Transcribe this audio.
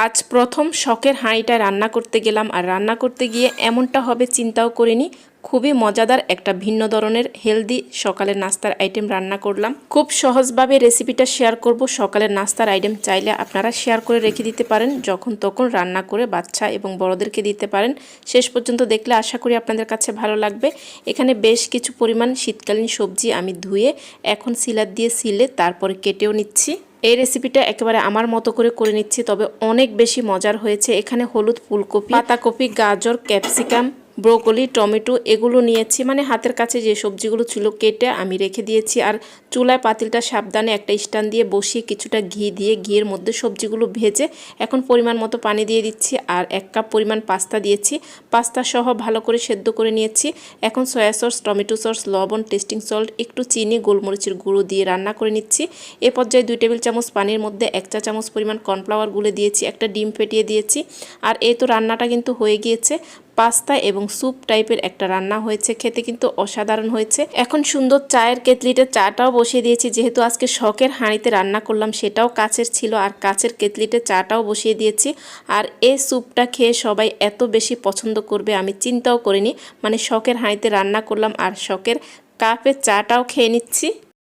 আজ প্রথম শখের হাঁড়িটা রান্না করতে গেলাম, আর রান্না করতে গিয়ে এমনটা হবে চিন্তাও করিনি। খুবই মজাদার একটা ভিন্ন ধরনের হেলদি সকালের নাস্তার আইটেম রান্না করলাম। খুব সহজভাবে রেসিপিটা শেয়ার করব। সকালের নাস্তার আইটেম চাইলে আপনারা শেয়ার করে রেখে দিতে পারেন, যখন তখন রান্না করে বাচ্চা এবং বড়দেরকে দিতে পারেন। শেষ পর্যন্ত দেখলে আশা করি আপনাদের কাছে ভালো লাগবে। এখানে বেশ কিছু পরিমাণ শীতকালীন সবজি আমি ধুয়ে এখন সিলার দিয়ে সিলে তারপরে কেটেও নিচ্ছি। এই রেসিপিটা একেবারে আমার মতো করে নিচ্ছি, তবে অনেক বেশি মজার হয়েছে। এখানে হলুদ, ফুলকপি, পাতাকপি, গাজর, ক্যাপসিকাম, ব্রোকলি, টমেটো এগুলো নিয়েছি। মানে হাতের কাছে যে সবজিগুলো ছিল কেটে আমি রেখে দিয়েছি। আর চুলায় পাতিলটা সাবধানে একটা স্ট্যান্ড দিয়ে বসিয়ে কিছুটা ঘি দিয়ে ঘিয়ের মধ্যে সবজিগুলো ভেজে এখন পরিমাণ মতো পানি দিয়ে দিচ্ছি। আর 1 কাপ পরিমাণ পাস্তা দিয়েছি। পাস্তা সহ ভালো করে সেদ্ধ করে নিয়েছি। এখন সয়া সস, টমেটো সস, লবণ, টেস্টিং সল্ট, একটু চিনি, গোলমরিচের গুঁড়ো দিয়ে রান্না করে নিচ্ছি। এ পর্যায়ে 2 টেবিল চামচ পানির মধ্যে 1 চা চামচ পরিমাণ কর্নফ্লাওয়ার গুলে দিয়েছি। একটা ডিম ফেটিয়ে দিয়েছি। আর এই তো রান্নাটা কিন্তু হয়ে গিয়েছে। পাস্তা এবং স্যুপ টাইপের একটা রান্না হয়েছে, খেতে কিন্তু অসাধারণ হয়েছে। এখন সুন্দর চায়ের কেতলিতে চাটাও বসিয়ে দিয়েছি। যেহেতু আজকে শখের হাঁড়িতে রান্না করলাম, সেটাও কাচের ছিল, আর কাচের কেতলিতে চাটাও বসিয়ে দিয়েছি। আর এই স্যুপটা খেয়ে সবাই এত বেশি পছন্দ করবে আমি চিন্তাও করিনি। মানে শখের হাঁড়িতে রান্না করলাম আর শখের কাপে চাটাও খেয়ে নিচ্ছি।